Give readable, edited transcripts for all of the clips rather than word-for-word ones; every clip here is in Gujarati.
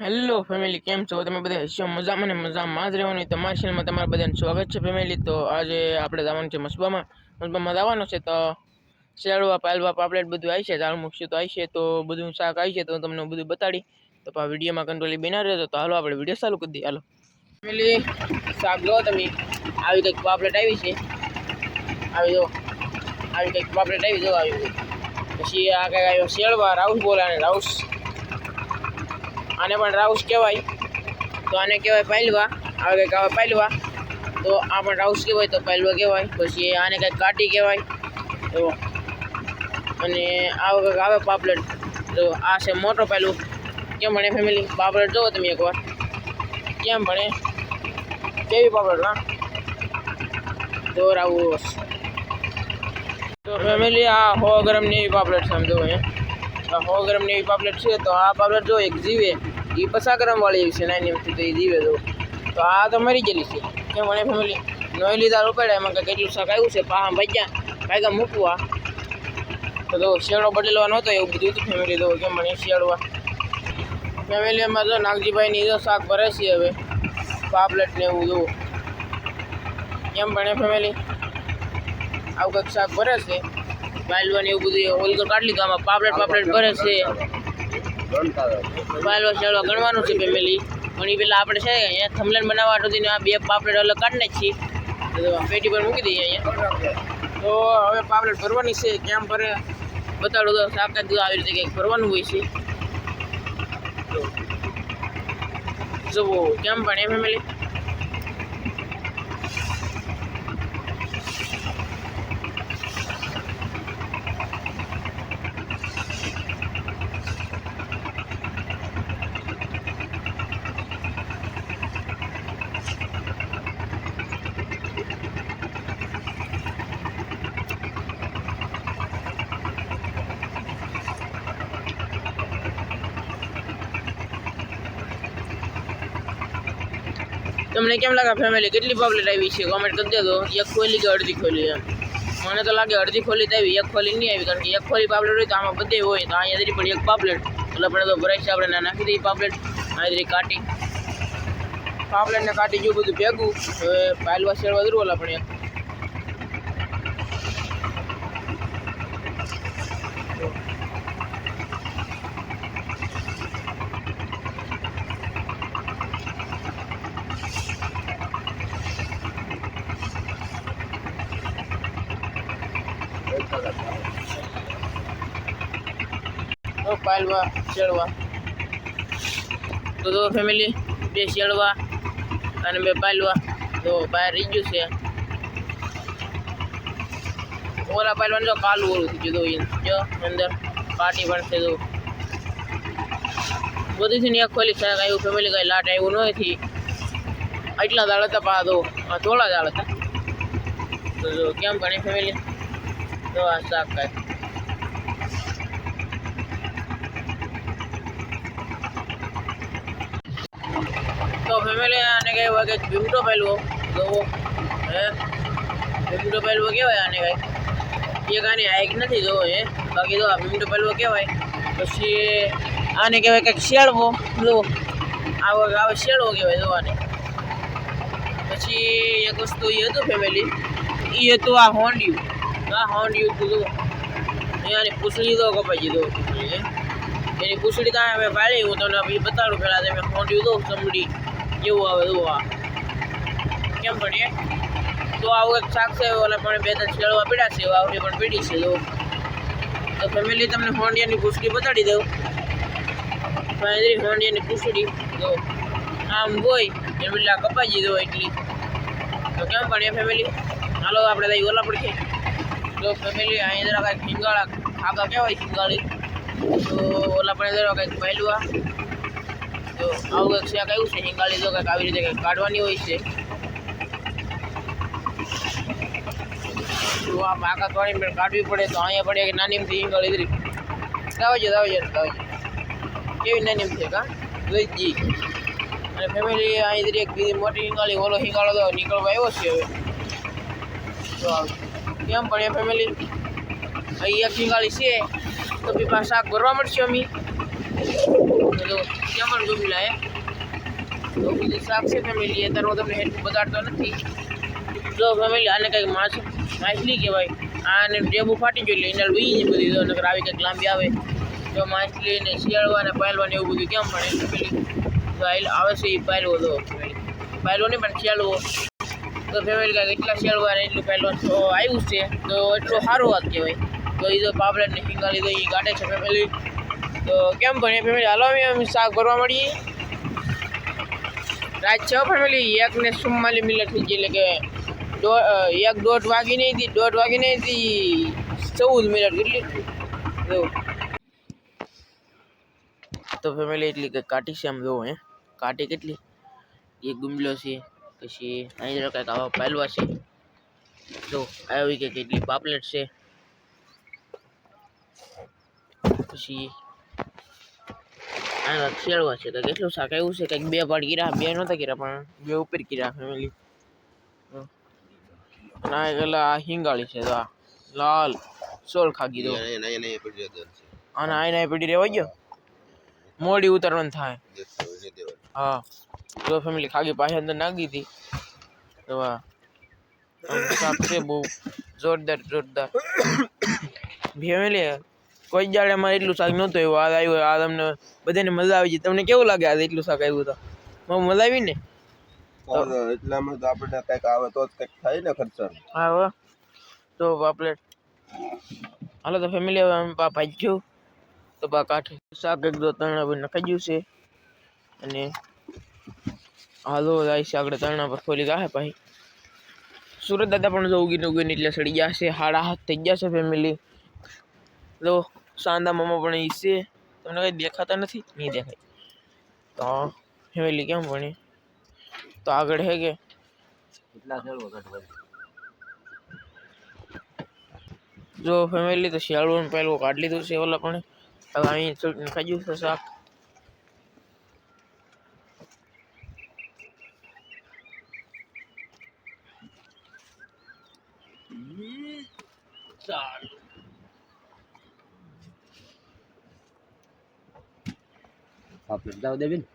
હેલો ફેમિલી, કેમ છો તમે બધા? હશો મજામાં ને મજામાં જ રહેવાની તમારી ચેનલમાં તમારા બધાનું સ્વાગત છે ફેમિલી. તો આજે આપણે જવાનું છે મસબામાં જવાનું છે. તો શેરવા પાલવા પાપલેટ બધું આવી છે, દાળ મૂકશું તો આવી છે, તો બધું શાક આવી છે, તો તમને બધું બતાડી. તો વિડીયોમાં કંટ્રોલી બિના રહેતો. તો હાલો આપણે વિડીયો ચાલુ કરી દઈએ. હાલો ફેમિલી, શાક લો તમે. આવી કંઈક પાપલેટ આવી છે, આવી જો આવી કંઈક પાપલેટ આવી જો આવી. પછી આ કંઈક આવ્યો શેરવા, રાઉસ બોલાને રાઉસ, આને પણ રાઉસ કહેવાય. તો આને કહેવાય પાલવા. આવે કંઈક આવે પાલવા, તો આ પણ રાઉસ કહેવાય, તો પાલવા કહેવાય. પછી આને કંઈક કાટી કહેવાય. તો અને આવો કંઈક આવે પાપલેટ. તો આ છે મોટો પાલવું. કેમ ભણે ફેમિલી? પાપલેટ જોવો તમે એકવાર કેમ ભણે, કેવી પાપલેટ. હા, તો રાઉસ. તો ફેમિલી, આ 100 ગ્રામની એવી પાપલેટ સમજો. આ 100 ગ્રામની એવી પાપલેટ છે. તો આ પાપલેટ જો એક જીવે, એ 50 ગ્રામ વાળી છે નાની એમથી, તો એ જીવે. તો આ તો મરી ગયેલી છે. કેમ મને ફેમિલી નોઈ લીધા રૂપાડ્યા. એમાં કંઈક કેટલું શાક આવ્યું છે, પાહા ભાગ્યા મૂકવા. તો શેરડો બદલવા નહોતો, એવું બધું હતું ફેમિલી. તો કેમ મને શેરડવા ફેમિલી એમાં જો નાગજીભાઈની જો શાક ભરે છે હવે પાપલેટ ને એવું જોવું. કેમ ભણે ફેમિલી? આવું કંઈક શાક ભરે છે, પાલવાની એવું બધું હોલકો કાઢી લીધું. આમાં પાપલેટ ભરે છે. પાલવા શેરવા ગણવાનું છે ફેમિલી. પણ એ પેલા આપણે છે અહીંયા થમલેન બનાવવા સુધી આ બે પાપલેટ અલગ કાઢી નાખીએ, પેટી પર મૂકી દઈએ અહીંયા. તો હવે પાપલેટ ભરવાની છે. કેમ ભરે બતાડો. તો શાક આવી રીતે કંઈક ભરવાનું હોય છે. જુઓ કેમ પણ એ ફેમિલી. તમને કેમ લાગે ફેમિલી? કેટલી પાપલેટ આવી છે કોમેન્ટ કરી દેજો. એક ખોલી કે અડધી ખોલી? એમ મને તો લાગે અડધી ખોલી જ આવી, એક ખોલી નહીં આવી. કારણ કે એક ખોલી પાપલેટ હોય તો આમાં બધે હોય. તો અહીંયા જરી પણ એક પાપલેટ એટલે આપણે તો ભરાય છે. આપણે નાખી દઈએ પાપલેટ. આ જરી કાટી પાપલેટને કાટી ગયું બધું ભેગું. હવે પાલવા શેરવા જરૂર ઓલા પણ પાલવા શેરવા. તો ફેમિલી, બે શેરવા અને બે પાલવા તો બહાર રહી ગયું છે. ઓલા પાલવાનું જો કાલું ઓલું થઈ ગયું. જો અંદર પાટી પણ છે. તો બધીથી એક ખોલી શાક આવ્યું ફેમિલી. કાંઈ લાટ આવ્યું નથી. એટલા દાળ હતા પા. તો થોડા દાળ હતા. તો જો કેમ ભણે ફેમિલી. તો આ શાક કાંઈ તો ફેમિલી આને કઈ વાગે ભીમટો પહેલવો જોવો. ભીમટો પહેલવો કહેવાય આને. કાંઈ એક આની હાઈક નથી જોવો. બાકી તો આ ભીમટો પહેલવો કહેવાય. પછી આને કહેવાય કંઈક શેળવો. જુઓ આવે શેળવો કહેવાય જોવાને. પછી એક વસ્તુ એ હતું ફેમિલી, એ હતું આ હોંડિયું. આ હોંડિયું હતું જુઓ. અહીંયાની પૂછડી તો કપાઈ દીધો. એની પૂછડી ત્યાં હવે પાડી. હું તમને બતાડું પહેલાં. તમે હોંડિયું દો ચમડી કેવું આવે જુઓ. આ કેમ ભણીએ. તો આવું એક શાક છે. ઓલા પણ બે ત્રણ શેળવા પીડા છે. આવડી પણ પીડી છે. તો ફેમિલી તમને હોંડિયાની પૂછડી બતાડી દઉં. હોંડિયાની પૂછડી તો આમ હોય એ પેલા કપાઈ દીધો એટલી. તો કેમ ભણીએ ફેમિલી? હાલો આપણે તઈ ઓલા પડખે. તો ફેમિલી અહીં જરા કાંઈક હિંગાળા ખાગા કહેવાય હિંગાળી. તો ઓલા પણ જરા કંઈક પહેલવા. તો આવું કંઈક શાક આવ્યું છે હિંગાળી. તો કંઈક આવી રીતે કંઈક કાઢવાની હોય છે. તો આ પાકા તોડીને પણ કાઢવી પડે. તો અહીંયા પડે કે નાની એમથી હિંગાળી જરી દાવજે કેવી નાની એમ છે. કાં જોઈ જી. અને ફેમિલી અહીં જરી એક બીજી મોટી હિંગાળી, ઓલો હિંગાળો તો નીકળવા આવ્યો છે હવે. તો કેમ પણ ફેમિલી અહીં એક હિંગાળી છે. તો બી શાક ભરવા મળશે અમે. તો ત્યાં પણ જોઈ લાય તો બીજું શાક છે ફેમિલી અત્યારે હું તમને હેલ્પ બગાડતો નથી જો ફેમિલી આને કંઈક માછલી કહેવાય આને ડેબુ ફાટી ગયું એટલે એના વીજ બધી તો નકર આવી કંઈક લાંબી આવે તો માછલી ને શિયાળવા ને પાયલવા ને એવું બધું કેમ પણ ફેમિલી તો આવે છે એ પાયલવો તો પાયલો નહીં પણ શિયાળવો તો ફેમિલી કાંઈક એટલા શિયાળવા ને એટલું પહેલો આવ્યું છે તો એટલું સારું વાત કહેવાય તો એ તો પાપલેટ ને હિંગાળી તો એ કાઢે છે ફેમિલી તો કેમ ભણીએ ફેમિલી હાલો અમે શાક ભરવા મળીએ રાત છે ફેમિલી 1:44 થઈ ગઈ એટલે કે 1:30 વાગી નહીં હતી 1:30 વાગી નહીં હતી 14 મિનિટ કેટલી તો ફેમિલી એટલી કે કાટી છે આમ જોવો હે કાટી કેટલી એક ગુમલો છે પછી અહીં કંઈક આવા પહેલવા છે જો આવી કે કેટલી પાપલેટ છે પછી આ શેળવા છે તો કેટલું શાક આવ્યું છે કંઈક 2 પાડ ગીરા 2 નહોતા ગીરા પણ 2 ઉપર ગીરા ફેમિલી ના ગયેલા હિંગાળી છે તો લાલ સોળ ખાગી દો અને આઈને પડી રહેવા ગયો મોડી ઉતરવાનું થાય હા જો ફેમિલી ખાગી પાસે અંદર નાખી દીધી તો શાક છે બહુ જોરદાર ફેમિલી કોઈ જાડે માં એટલું શાક નહોતું એવું આ આવ્યું આ તમને બધાને મજા આવી ગઈ તમને કેવું લાગે આ એટલું શાક આવ્યું તો બહુ મજા આવી ને એટલામાં તો આપણે કંઈક આવે તો જ કંઈક થાય ને ખર્ચા હા હો તો પાપલેટ હાલો તો ફેમિલી હવે અમે ભાગ્યું તો કાઠે શાક એક દો તરણા પર નખાઈ ગયું છે અને હાલો જાય છે આગળ તરણા પર ખોલી ગયા ભાઈ સુરત દાદા પણ જો ઉગીને એટલે સડી ગયા છે 7:30 થઈ ગયા છે ફેમિલી લો સાંદા મામા પણ ઈ છે તમને કઈ દેખાતા નથી નહીં દેખાય તો ફેમિલી કેમ ભણી તો આગળ હે કે જો ફેમિલી તો શિયાળું પહેલું કાઢી લીધું છે ઓલા પણ હવે અહીં ખાઈ ગયું છે શાક આપણે દાવ દેવી ને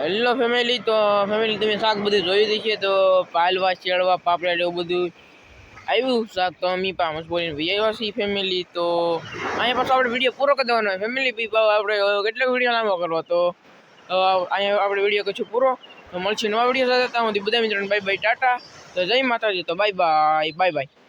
હેલો ફેમિલી તો ફેમિલી તમે શાક બધું જોઈ દઈ છે તો પાલવા ચેડવા પાપડા એવું બધું આવ્યું શાક તો અમે પામસ બોલીને આવ્યા છીએ ફેમિલી તો અહીંયા પાછો આપણે વિડીયો પૂરો કરી દેવાનો હોય ફેમિલી આપણે કેટલો વિડીયો લાંબો કરવો તો અહીંયા આપણે વિડીયો કશું પૂરો તો મળશે નવા વિડીયો સાથે ત્યાં સુધી બધા મિત્રોને બાય બાય ટાટા તો જય માતાજી તો બાય બાય